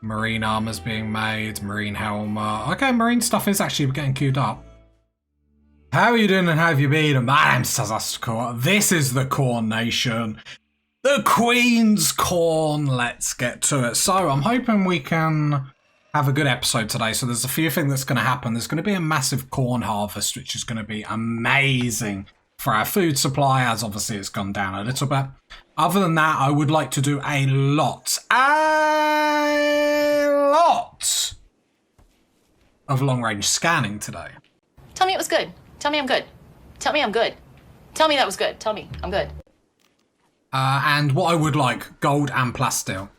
Marine armor's being made, marine helmet. Okay, marine stuff is actually getting queued up. How are you doing and how have you been? My name's Sazaskor. This is the Corn Nation. The Queen's Corn. Let's get to it. So I'm hoping we can have a good episode today. So there's a few things that's going to happen. There's going to be a massive corn harvest, which is going to be amazing for our food supply, as obviously it's gone down a little bit. Other than that, I would like to do a lot of long-range scanning today. Tell me it was good. Tell me I'm good. Tell me I'm good. Tell me that was good. Tell me I'm good. And what I would like, gold and plasteel.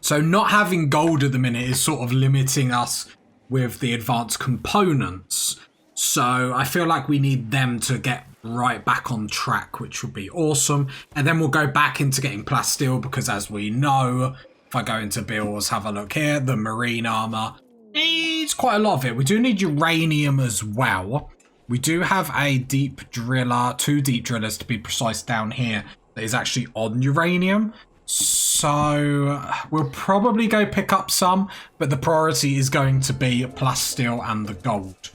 So not having gold at the minute is sort of limiting us with the advanced components. So I feel like we need them to get right back on track, which would be awesome. And then we'll go back into getting plasteel because, as we know, if I go into bills, have a look here, the marine armor needs quite a lot of it. We do need uranium as well. We do have a deep driller, 2 deep drillers to be precise down here, that is actually on uranium. So we'll probably go pick up some, but the priority is going to be plasteel and the gold.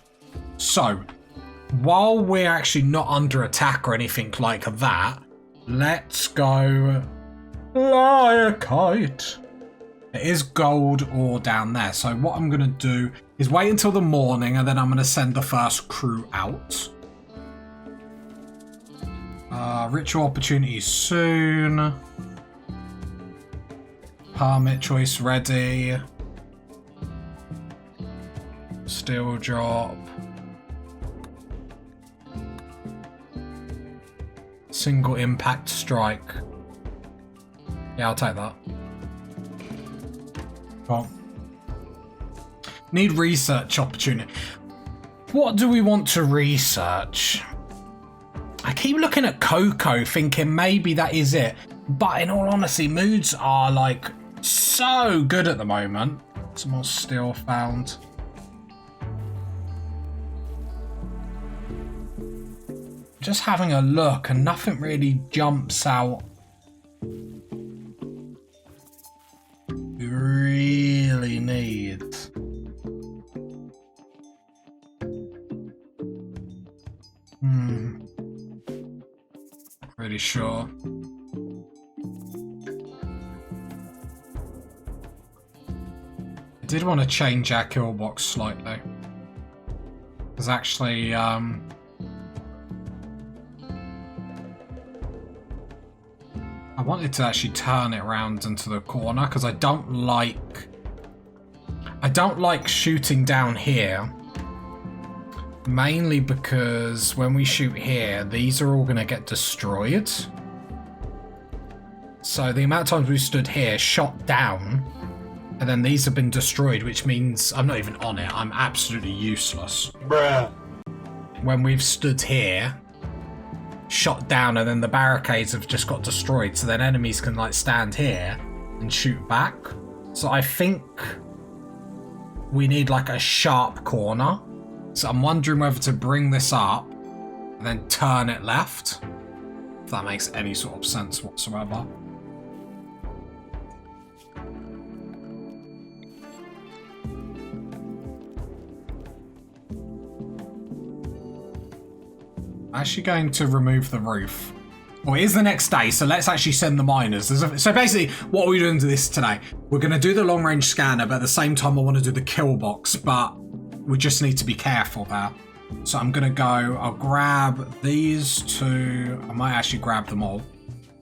So while we're actually not under attack or anything like that, let's go fly a kite. There is gold ore down there. So what I'm going to do is wait until the morning and then I'm going to send the first crew out. Ritual opportunities soon. Permit choice ready. Steel drop. Single impact strike. Yeah, I'll take that. Well, need research opportunity. What do we want to research? I keep looking at cocoa thinking maybe that is it. But in all honesty, moods are like so good at the moment. Some more steel found. Just having a look and nothing really jumps out. We really need. Not really sure. I did want to change our kill box slightly. Because actually, I wanted to actually turn it around into the corner because I don't like shooting down here, mainly because when we shoot here these are all going to get destroyed. So the amount of times we stood here, shot down, and then these have been destroyed, which means I'm not even on it, I'm absolutely useless. Bruh. When we've stood here, shot down, and then the barricades have just got destroyed, so then enemies can like stand here and shoot back. So I think we need like a sharp corner. So I'm wondering whether to bring this up and then turn it left, if that makes any sort of sense whatsoever. Actually going to remove the roof. Well, it is the next day, so let's actually send the miners. So basically, what are we doing to this today? We're going to do the long-range scanner, but at the same time I want to do the kill box, but we just need to be careful there. So I'm going to go, I'll grab these 2. I might actually grab them all.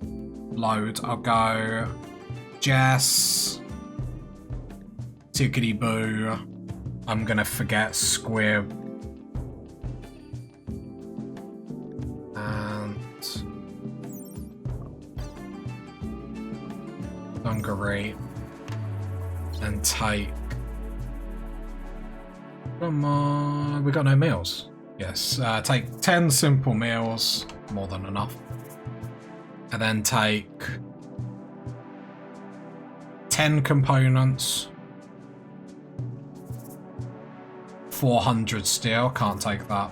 Load. I'll go Jess, Tickety Boo. I'm going to forget Squib. Hungary and take. Come on, we got no meals. Yes, take 10 simple meals, more than enough, and then take 10 components, 400 steel. Can't take that.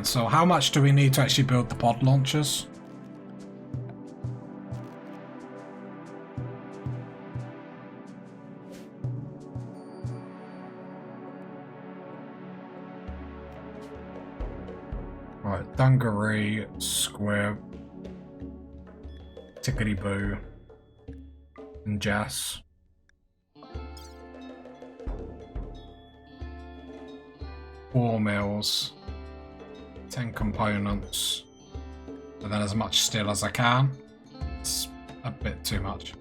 cancel. How much do we need to actually build the pod launchers? Right, dungaree, squib, tickety boo, and Jess. Four mills, 10 components, and then as much steel as I can. It's a bit too much.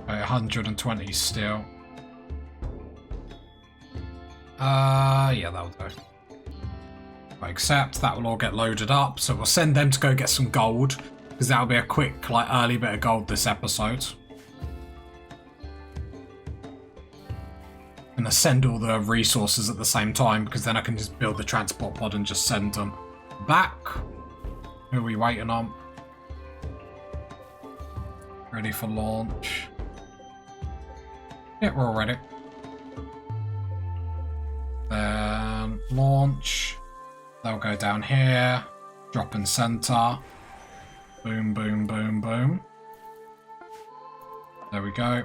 Okay, 120 steel. Yeah, that'll do. Except that will all get loaded up, so we'll send them to go get some gold, because that'll be a quick, like, early bit of gold this episode. I'm gonna send all the resources at the same time, because then I can just build the transport pod and just send them back. Who are we waiting on? Ready for launch. Yeah, we're all ready. Then launch. They'll go down here. Drop in center. Boom, boom, boom, boom. There we go.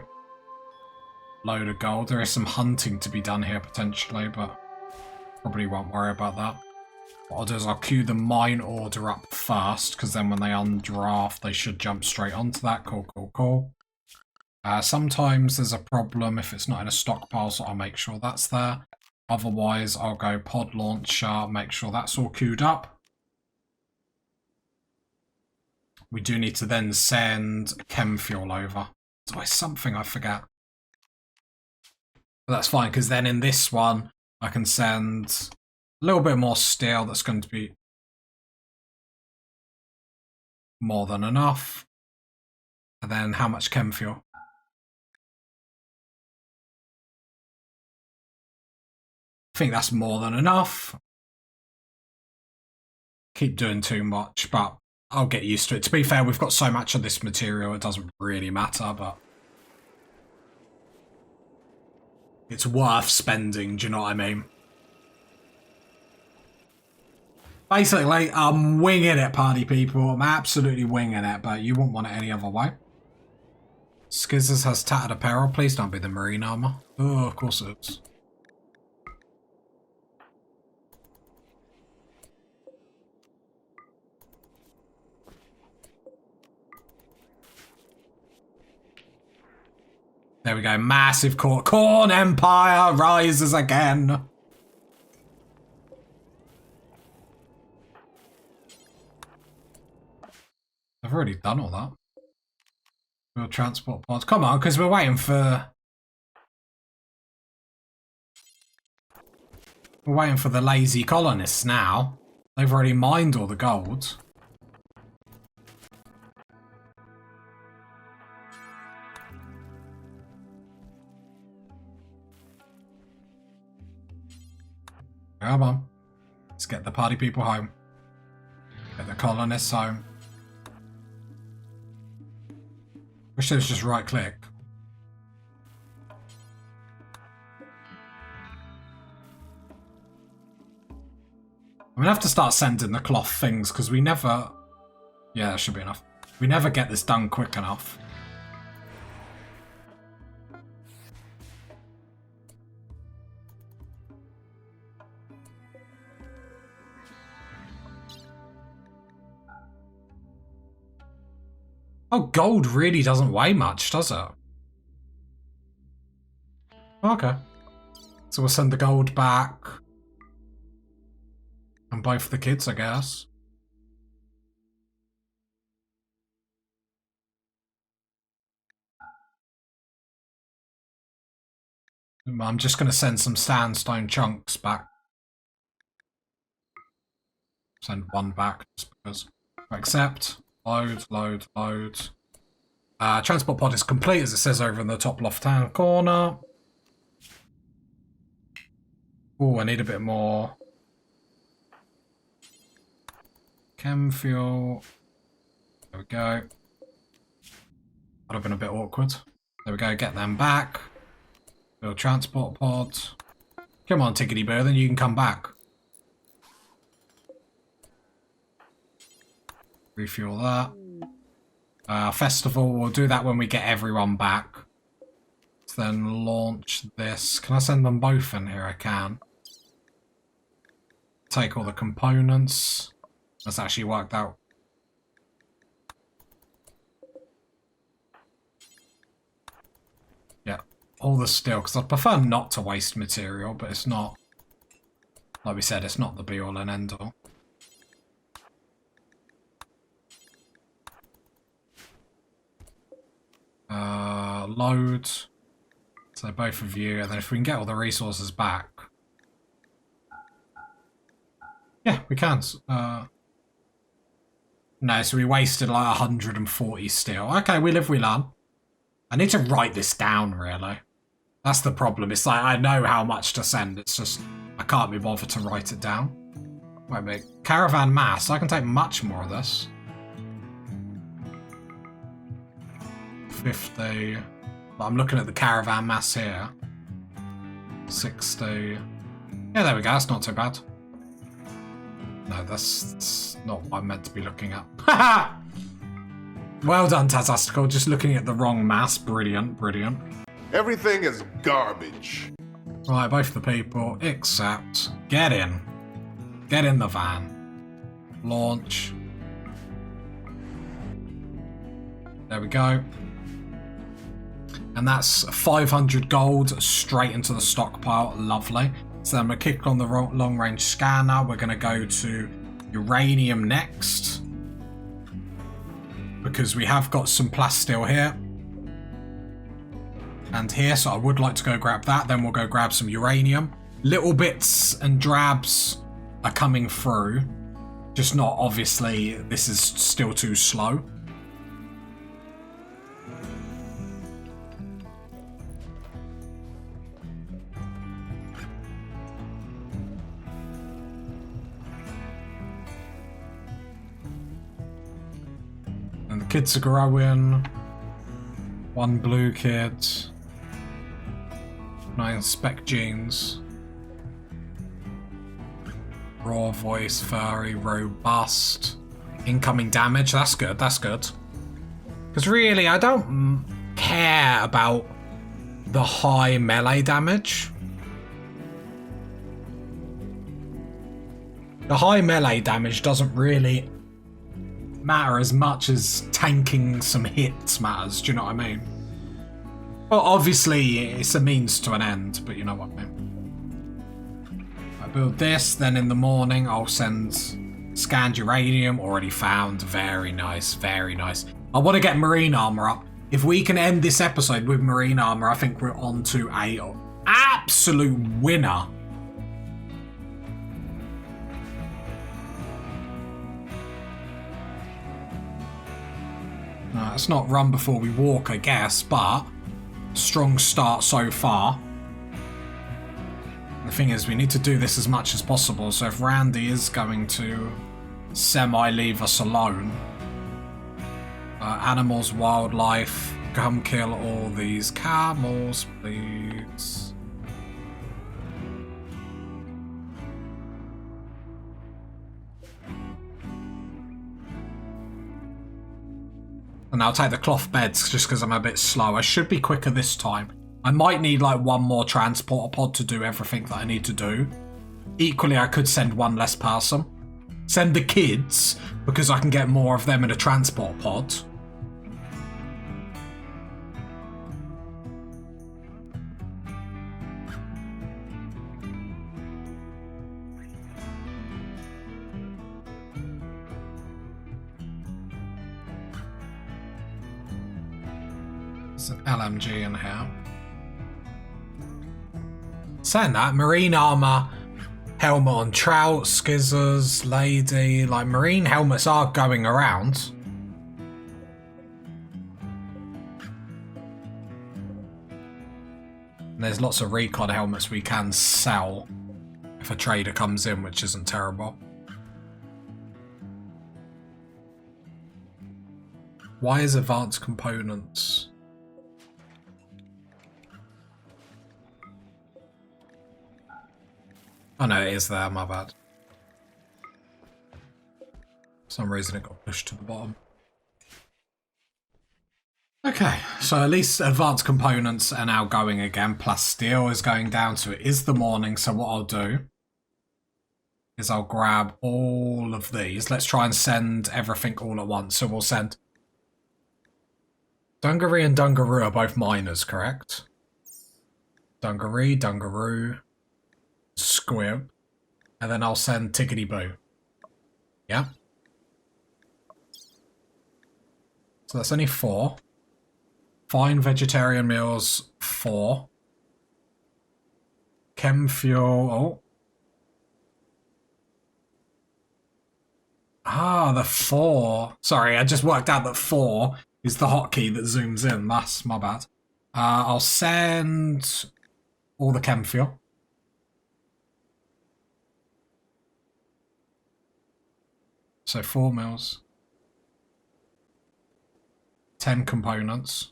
Load of gold. There is some hunting to be done here potentially, but probably won't worry about that. What I'll do is I'll queue the mine order up first, because then when they undraft, they should jump straight onto that. Cool, cool, cool. Sometimes there's a problem if it's not in a stockpile, so I'll make sure that's there. Otherwise, I'll go pod launcher, make sure that's all queued up. We do need to then send chem fuel over. It's always something I forget. But that's fine, because then in this one, I can send a little bit more steel. That's going to be more than enough. And then how much chem fuel? I think that's more than enough. Keep doing too much, but I'll get used to it. To be fair, we've got so much of this material, it doesn't really matter, but it's worth spending, do you know what I mean? Basically, I'm winging it, party people. I'm absolutely winging it, but you wouldn't want it any other way. Skizzers has tattered apparel. Please don't be the marine armor. Oh, of course it is. There we go. Massive corn empire rises again. I've already done all that. We'll transport pods. Come on, because we're waiting for... We're waiting for the lazy colonists now. They've already mined all the gold. Come on. Let's get the party people home. Get the colonists home. Wish there was just right click. I'm gonna have to start sending the cloth things because we never... Yeah, that should be enough. We never get this done quick enough. Oh, gold really doesn't weigh much, does it? Okay. So we'll send the gold back. And both the kids, I guess. I'm just going to send some sandstone chunks back. Send one back just because. Accept. Load, load, load. Transport pod is complete, as it says over in the top left-hand corner. Oh, I need a bit more. Chem fuel. There we go. That would have been a bit awkward. There we go, get them back. Build transport pod. Come on, Tickety Boo, then you can come back. Refuel that. Festival, we'll do that when we get everyone back. Then launch this. Can I send them both in here? I can. Take all the components. That's actually worked out. Yeah, all the steel, because I'd prefer not to waste material, but it's not, like we said, it's not the be-all and end-all. Load. So both of you, and then if we can get all the resources back. Yeah, we can. No, so we wasted like 140 steel. Okay, we live, we learn. I need to write this down, really. That's the problem. It's like, I know how much to send. It's just, I can't be bothered to write it down. Wait a minute. Caravan mass. I can take much more of this. 50. I'm looking at the caravan mass here. 60. Yeah, there we go. That's not too bad. No, that's not what I'm meant to be looking at. Well done, Tazastical. Just looking at the wrong mass. Brilliant, brilliant. Everything is garbage. Right, both the people, except get in. Get in the van. Launch. There we go. And that's 500 gold straight into the stockpile. Lovely. So then we're kicking on the long-range scanner. We're going to go to uranium next. Because we have got some plasteel here. And here, so I would like to go grab that. Then we'll go grab some uranium. Little bits and drabs are coming through. Just not, obviously, this is still too slow. And the kids are growing. One blue kid. 9 spec genes. Raw voice, furry, robust. Incoming damage, that's good, that's good. Because really, I don't care about the high melee damage. The high melee damage doesn't really matter as much as tanking some hits matters, do you know what I mean? Well, obviously, it's a means to an end, but you know what I mean. I build this, then in the morning I'll send scanned uranium, already found. Very nice, very nice. I want to get marine armor up. If we can end this episode with marine armor, I think we're on to a absolute winner. It's not run before we walk, I guess, but strong start so far. The thing is, we need to do this as much as possible, so if Randy is going to semi-leave us alone, animals, wildlife, come kill all these camels, please. And I'll take the cloth beds just because I'm a bit slow. I should be quicker this time. I might need like one more transporter pod to do everything that I need to do. Equally, I could send one less person. Send the kids, because I can get more of them in a transport pod. There's an LMG in here. Saying that, marine armor, helmet on trout, skizzers, lady, like marine helmets are going around. And there's lots of recon helmets we can sell if a trader comes in, which isn't terrible. Why is advanced components? Oh no, it is there, my bad. For some reason it got pushed to the bottom. Okay, so at least advanced components are now going again. Plus steel is going down, so it is the morning. So what I'll do is I'll grab all of these. Let's try and send everything all at once. So we'll send... Dungaree and Dungaroo are both miners, correct? Dungaree, Dungaroo, Squib. And then I'll send Tickety Boo. Yeah? So that's only 4. Fine vegetarian meals, 4. Chem fuel, oh. Ah, the 4. Sorry, I just worked out that 4 is the hotkey that zooms in. That's my bad. I'll send all the chem fuel. So 4 mils. 10 components.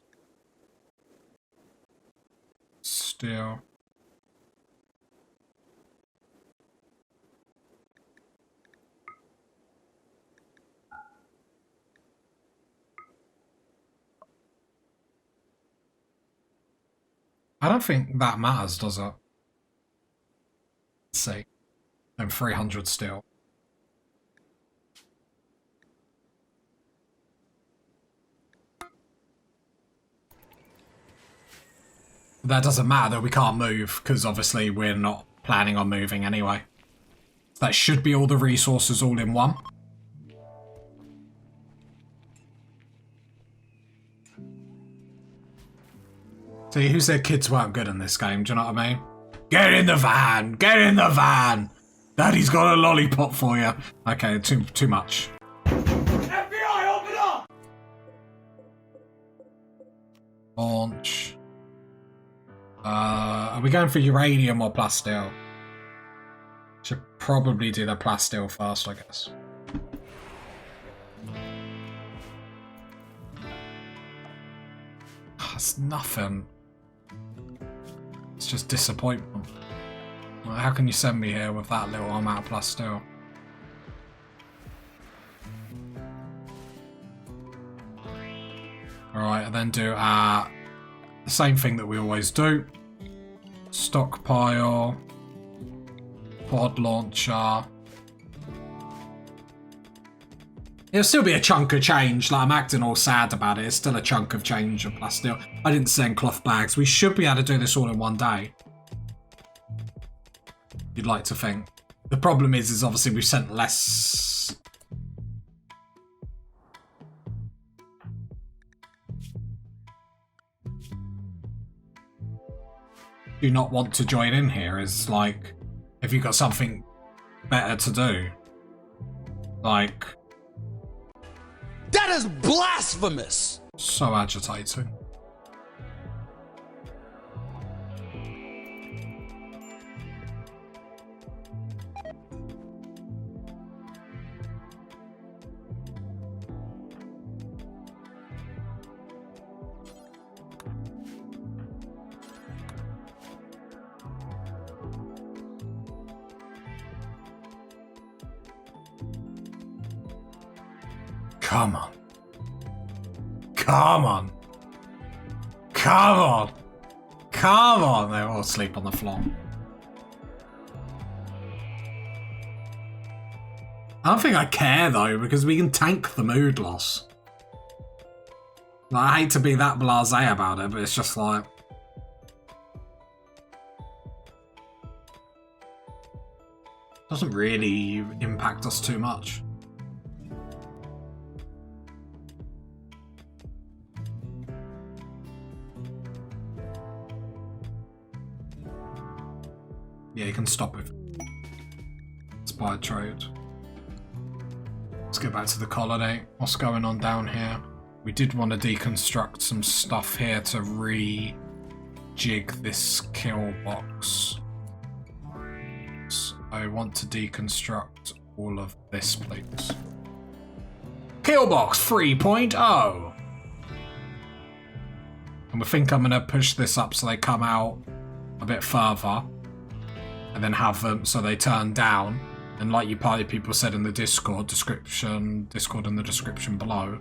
Steel. I don't think that matters, does it? Let's see. And 300 steel. That doesn't matter that we can't move, because obviously we're not planning on moving anyway. That should be all the resources all in one. See, who said kids weren't good in this game, do you know what I mean? Get in the van! Get in the van! Daddy's got a lollipop for you. Okay, too much. FBI, open up! Launch. Are we going for uranium or plasteel? Should probably do the plasteel first, I guess. That's nothing. It's just disappointment. Like, how can you send me here with that little amount of plasteel? Alright, and then do the same thing that we always do. Stockpile. Pod launcher. It'll still be a chunk of change. Like, I'm acting all sad about it. It's still a chunk of change of plasteel. I didn't send cloth bags. We should be able to do this all in one day. You'd like to think. The problem is obviously we've sent less. Do you not want to join in here? Is like, have you got something better to do? Like, That is blasphemous! so agitating. Come on. Come on. Come on. Come on. They're all asleep on the floor. I don't think I care though, because we can tank the mood loss. Like, I hate to be that blasé about it, but it's just like, doesn't really impact us too much. Yeah, you can stop it. Spy trade. Let's get back to the colony. What's going on down here? We did want to deconstruct some stuff here to rejig this kill box. So I want to deconstruct all of this, please. Kill box 3.0. And I think I'm going to push this up so they come out a bit further. and then have them so they turn down. And like you party people said in the Discord in the description below,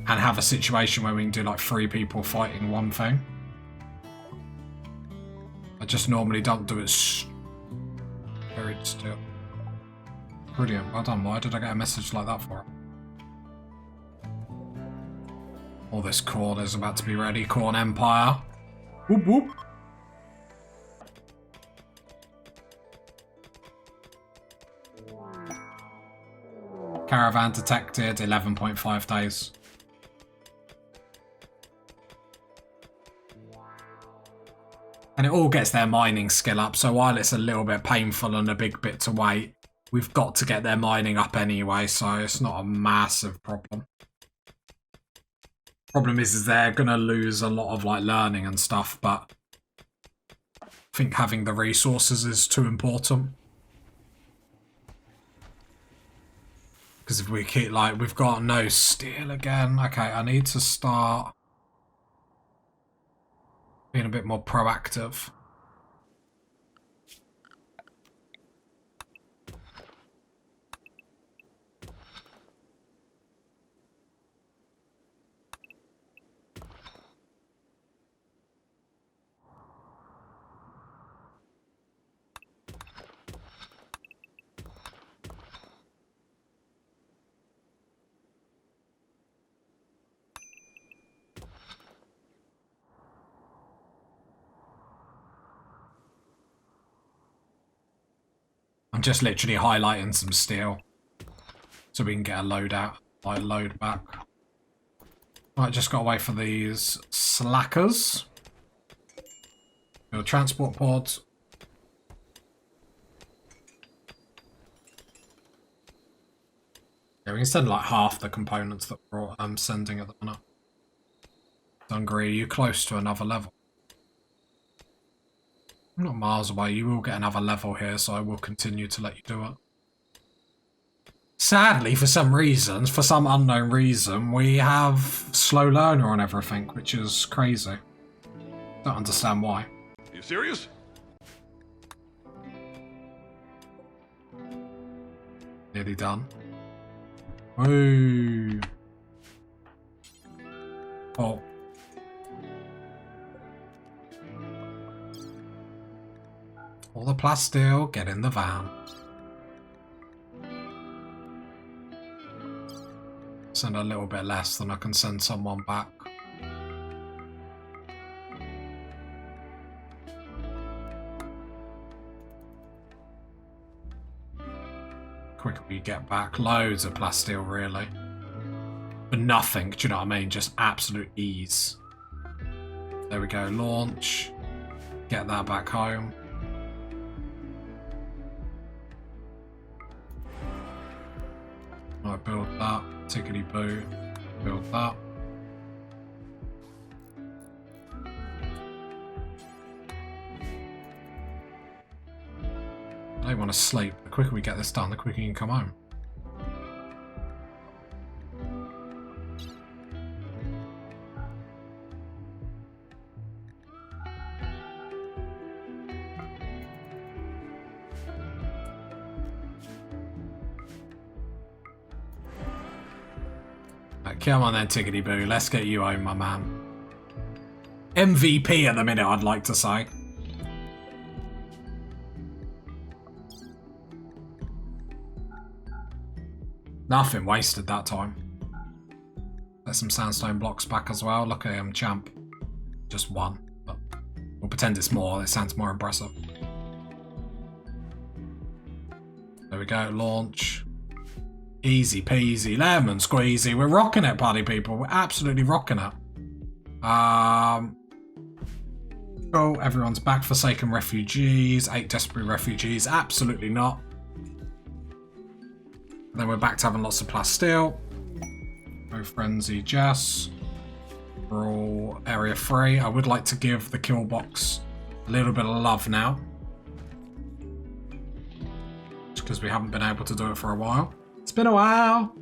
and have a situation where we can do like 3 people fighting one thing. I just normally don't do it very still. Brilliant, well done. Why did I get a message like that for? All this corn is about to be ready. Corn Empire. Whoop whoop. Caravan detected, 11.5 days. And it all gets their mining skill up, so while it's a little bit painful and a big bit to wait, we've got to get their mining up anyway, so it's not a massive problem. Problem is they're going to lose a lot of like learning and stuff, but I think having the resources is too important. Because if we keep like, we've got no steel again. Okay, I need to start being a bit more proactive. I'm just literally highlighting some steel so we can get a load out, like load back. Right, just got to wait for these slackers. Build transport pods. Yeah, we can send like half the components that I'm sending at the minute. Hungary, you're close to another level. I'm not miles away, you will get another level here, so I will continue to let you do it. Sadly, for some reasons, for some unknown reason, we have slow learner on everything, which is crazy. Don't understand why. You serious? Nearly done. Woo! Oh. All the plasteel, get in the van. Send a little bit less, then I can send someone back. Quicker we get back. Loads of plasteel, really. But nothing, do you know what I mean? Just absolute ease. There we go, launch. Get that back home. Right, build that. Tickety boo. Build that. I don't want to sleep. The quicker we get this done, the quicker you can come home. Come on then, Tickety Boo. Let's get you home, my man. MVP at the minute, I'd like to say. Nothing wasted that time. There's some sandstone blocks back as well. Look at him, champ. Just one. But we'll pretend it's more. It sounds more impressive. There we go. Launch. Easy peasy, lemon squeezy. We're rocking it, party people. We're absolutely rocking it. Cool. Everyone's back. Forsaken refugees. 8 desperate refugees. Absolutely not. And then we're back to having lots of plasteel. No frenzy, Jess. We're all area 3. I would like to give the kill box a little bit of love now, just because we haven't been able to do it for a while. It's been a while.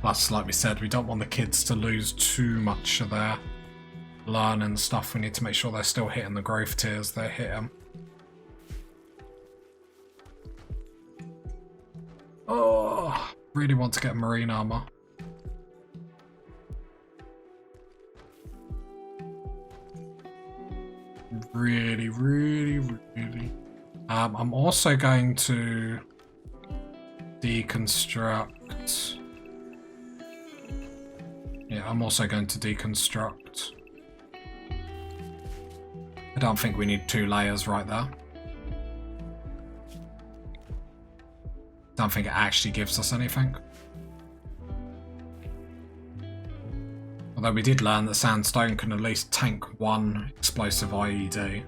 Plus, like we said, we don't want the kids to lose too much of their learning stuff. We need to make sure they're still hitting the growth tiers they hit them. Oh, really want to get marine armor. Really, really, really. I'm also going to deconstruct. Yeah, I'm also going to deconstruct. I don't think we need 2 layers right there. Don't think it actually gives us anything. Although we did learn that sandstone can at least tank 1 explosive IED.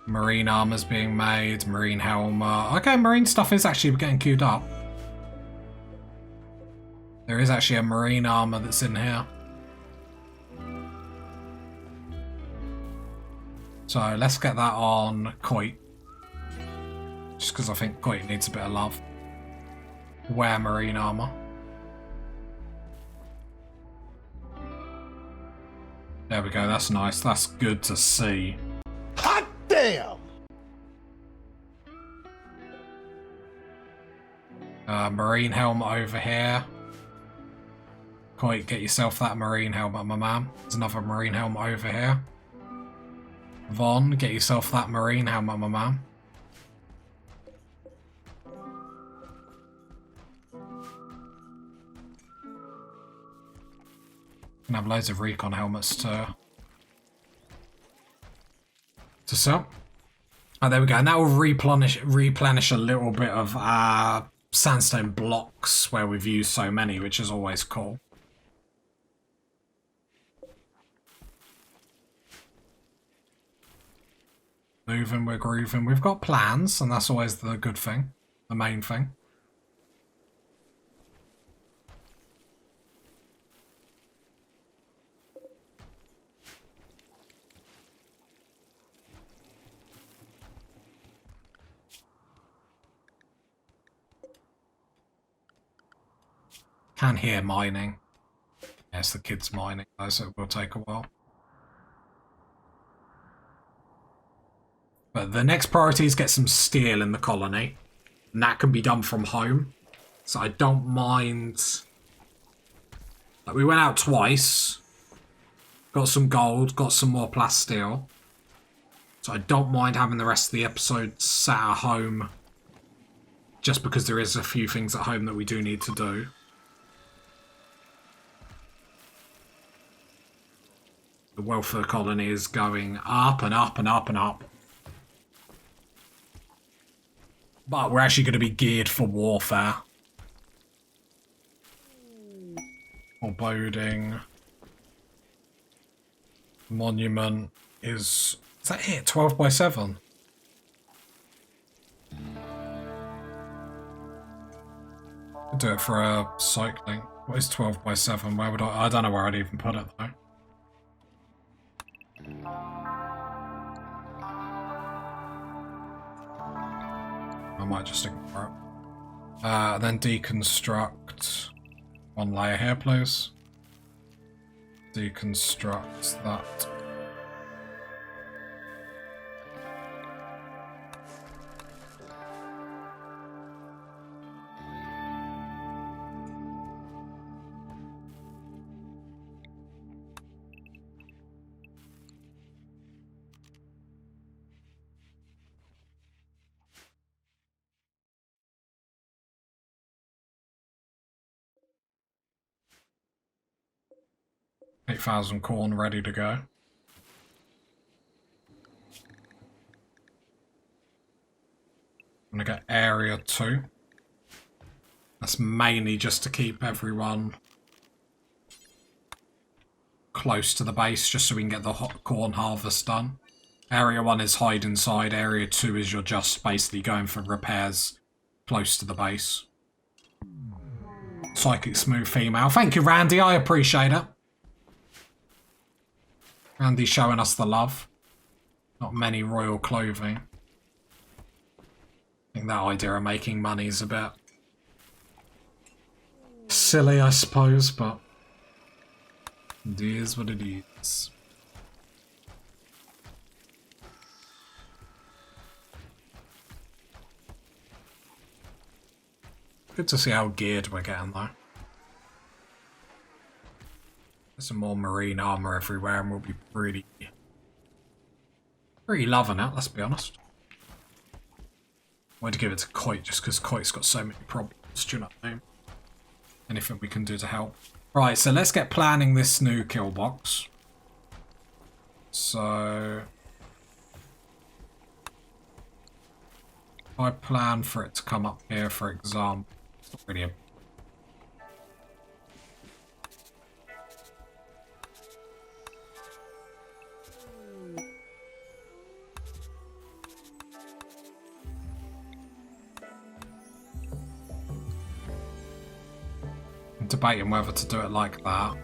Marine armor's being made, marine helmet. Okay, marine stuff is actually getting queued up. There is actually a marine armor that's in here. So let's get that on Coit. Just because I think Coit needs a bit of love. Wear marine armor. There we go, that's nice. That's good to see. Hot damn! Marine helmet over here. Coit, get yourself that marine helmet, my man. There's another marine helmet over here. Von, get yourself that marine helmet, my man. Can have loads of recon helmets to sell. Oh, there we go. And that will replenish a little bit of sandstone blocks where we've used so many, which is always cool. Moving, we're grooving. We've got plans, and that's always the good thing, the main thing. Can hear mining. Yes, the kids mining, though, so it will take a while. But the next priority is get some steel in the colony. And that can be done from home. So I don't mind. Like, we went out twice. Got some gold, got some more plasteel. So I don't mind having the rest of the episode sat at home. Just because there is a few things at home that we do need to do. The wealth of the colony is going up and up and up and up. But we're actually going to be geared for warfare. Foreboding. Monument is that it? 12 by 7? I'll do it for a cycling. What is 12 by 7? Where would I don't know where I'd even put it though. I might just ignore it. Then deconstruct 1 layer here, please. Deconstruct that. $8,000 corn ready to go. I'm gonna get area 2. That's mainly just to keep everyone close to the base, just so we can get the hot corn harvest done. Area 1 is hide inside. Area 2 is you're just basically going for repairs close to the base. Psychic smooth female. Thank you, Randy. I appreciate it. Randy showing us the love. Not many royal clothing. I think that idea of making money is a bit silly, I suppose, but it is what it is. Good to see how geared we're getting, though. There's some more marine armour everywhere, and we'll be pretty loving it, let's be honest. I wanted to give it to Coit just because Coit's got so many problems, do you know what I mean? Anything we can do to help. Right, so let's get planning this new kill box. So I plan for it to come up here, for example. It's not really a I'm debating whether to do it like that.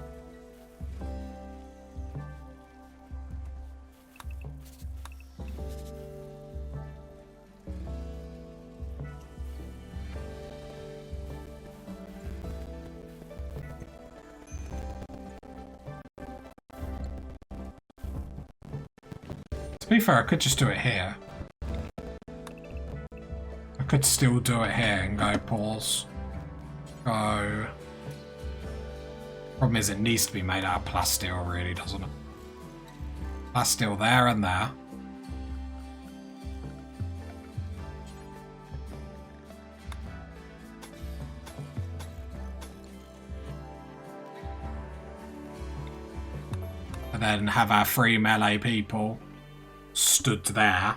To be fair, I could just do it here. I could still do it here and go pause. Go. Problem is, it needs to be made out of plasteel, really, doesn't it? Plasteel there and there. And then have our 3 melee people stood there.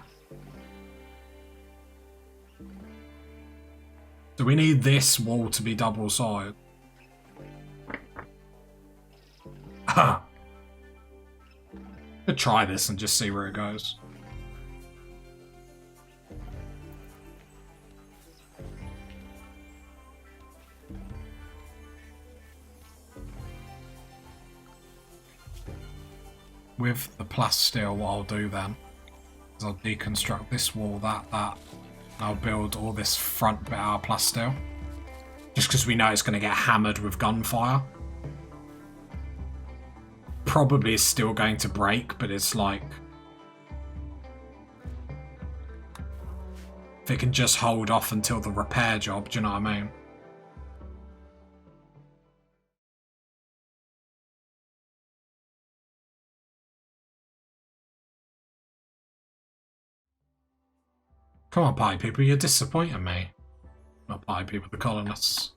Do we need this wall to be double-sided? Could try this and just see where it goes. With the plasteel, what I'll do then is I'll deconstruct this wall, that, and I'll build all this front bit out of plasteel. Just because we know it's going to get hammered with gunfire. Probably is still going to break, but it's like, if it can just hold off until the repair job, do you know what I mean? Come on, party people, you're disappointing me. Not party people, the colonists.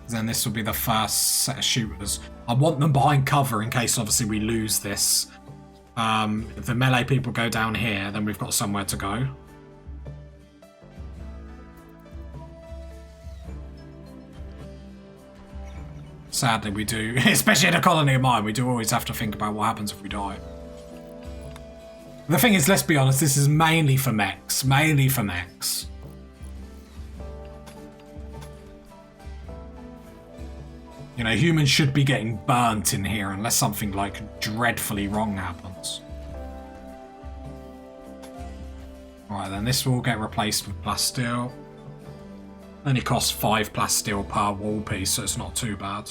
Then this will be the first set of shooters. I want them behind cover in case obviously we lose this. If the melee people go down here, then we've got somewhere to go. Sadly we do, especially in a colony of mine, we do always have to think about what happens if we die. The thing is, let's be honest, this is mainly for mechs. Mainly for mechs. You know, humans should be getting burnt in here unless something, like, dreadfully wrong happens. Alright then, this will get replaced with plasteel. Only costs 5 plasteel per wall piece, so it's not too bad.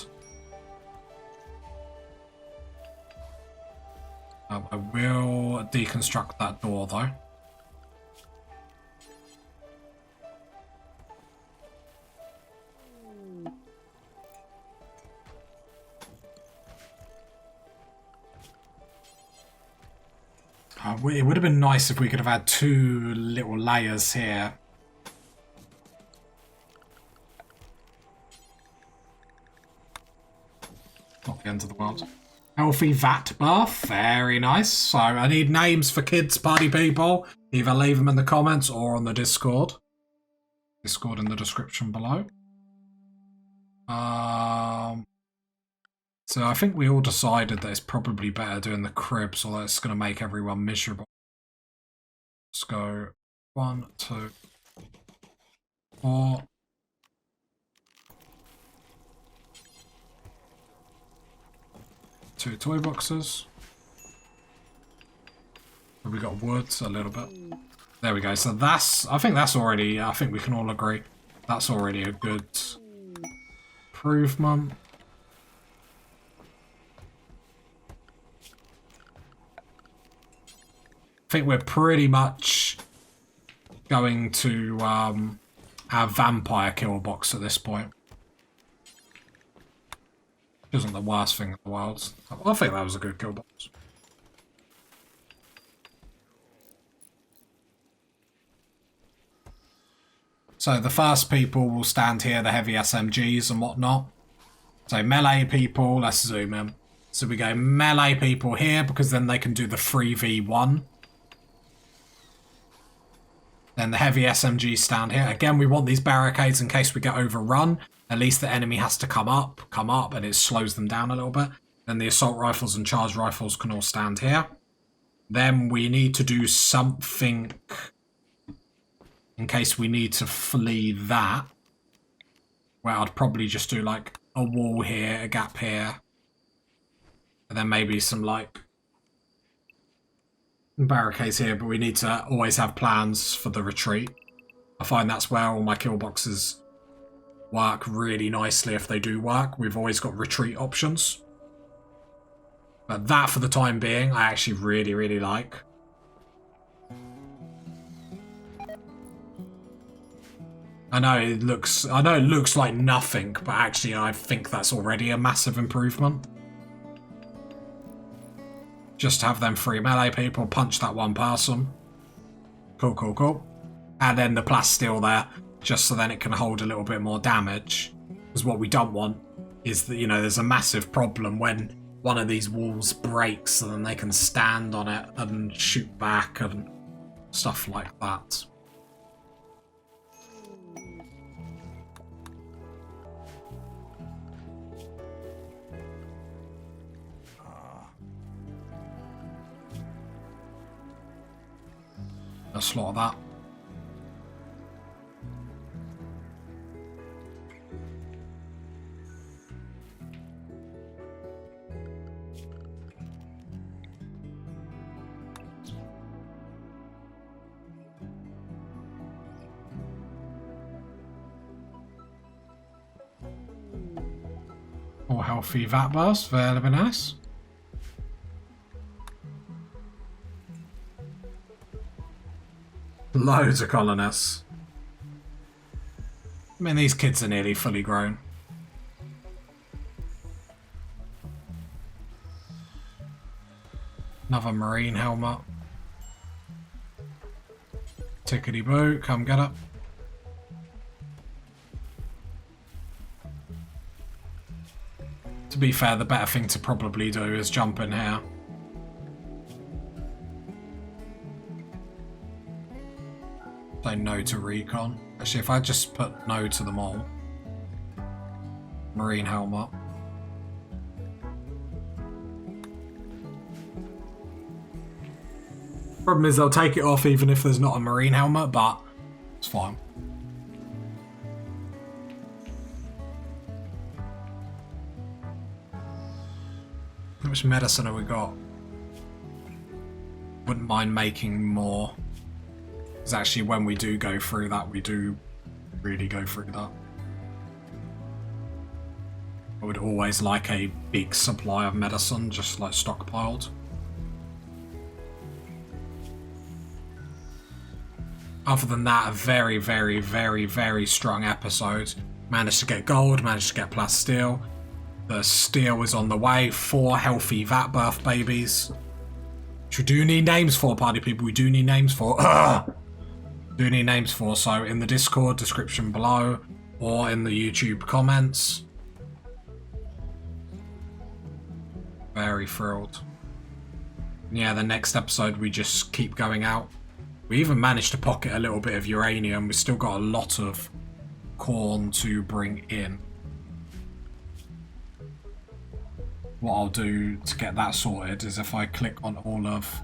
I will deconstruct that door, though. It would have been nice if we could have had 2 little layers here. Not the end of the world. Healthy vat bath, very nice. So I need names for kids, party people. Either leave them in the comments or on the Discord. Discord in the description below. So I think we all decided that it's probably better doing the cribs, although it's going to make everyone miserable. Let's go 1, 2, 4. Two toy boxes. Have we got woods a little bit? There we go. So that's, I think that's already, I think we can all agree, that's already a good improvement. I think we're pretty much going to have vampire kill box at this point. Isn't the worst thing in the world. I think that was a good kill box. So the first people will stand here, the heavy SMGs and whatnot. So melee people, let's zoom in. So we go melee people here because then they can do the 3v1. Then the heavy SMGs stand here. Again, we want these barricades in case we get overrun. At least the enemy has to come up, and it slows them down a little bit. Then the assault rifles and charge rifles can all stand here. Then we need to do something in case we need to flee that. Where I'd probably just do like a wall here, a gap here. And then maybe some like barricades here, but we need to always have plans for the retreat. I find that's where all my kill boxes work really nicely if they do work. We've always got retreat options. But that, for the time being, I actually really, really like. I know it looks like nothing, but actually I think that's already a massive improvement. Just have them 3 melee people punch that one person. Cool, cool, cool. And then the plasteel there, just so then it can hold a little bit more damage. Because what we don't want is that, you know, there's a massive problem when one of these walls breaks and then they can stand on it and shoot back and stuff like that. Let's slaughter that. More healthy vat burst, very nice. Loads of colonists. I mean, these kids are nearly fully grown. Another marine helmet. Tickety boo, come get it. To be fair, the better thing to probably do is jump in here. Say no to recon. Actually, if I just put no to them all. Marine helmet. Problem is they'll take it off even if there's not a marine helmet, but it's fine. How much medicine have we got? Wouldn't mind making more. Because actually when we do go through that, we do really go through that. I would always like a big supply of medicine, just like stockpiled. Other than that, a very, very, very, very strong episode. Managed to get gold, managed to get plasteel. The steel is on the way. 4 healthy vat birth babies. Which we do need names for, party people. We do need names for. Do need names for. So in the Discord description below or in the YouTube comments. Very thrilled. Yeah, the next episode we just keep going out. We even managed to pocket a little bit of uranium. We've still got a lot of corn to bring in. What I'll do to get that sorted is if I click on all of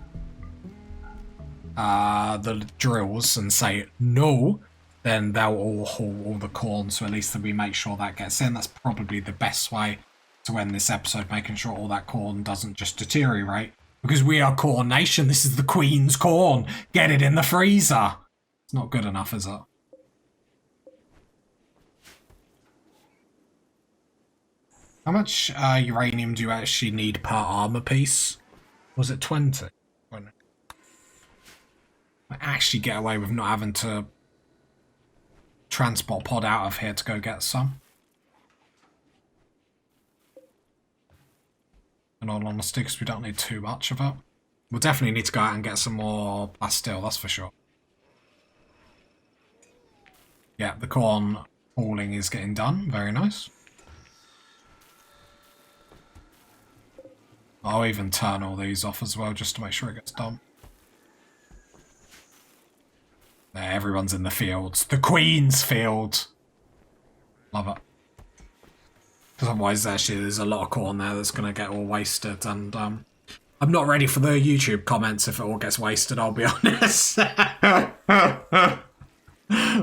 the drills and say no, then they'll all haul all the corn, so at least that we make sure that gets in. That's probably the best way to end this episode, making sure all that corn doesn't just deteriorate. Because we are Corn Nation, this is the Queen's corn. Get it in the freezer. It's not good enough, is it? How much uranium do you actually need per armor piece? Was it 20? I actually get away with not having to transport pod out of here to go get some. In all honesty, because we don't need too much of it. We'll definitely need to go out and get some more plasteel, that's for sure. Yeah, the corn hauling is getting done. Very nice. I'll even turn all these off as well, just to make sure it gets done. There, everyone's in the fields. The Queen's field! Love it. Because otherwise, actually, there's a lot of corn there that's going to get all wasted. And I'm not ready for the YouTube comments if it all gets wasted, I'll be honest.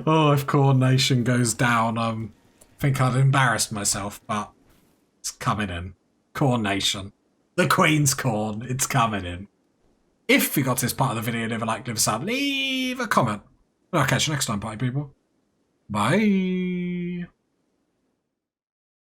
Oh, if Corn Nation goes down, I think I'd embarrassed myself, but it's coming in. Corn Nation. The Queen's corn, it's coming in. If you got to this part of the video, leave a like, leave a sub, leave a comment. I'll catch you next time, party people. Bye.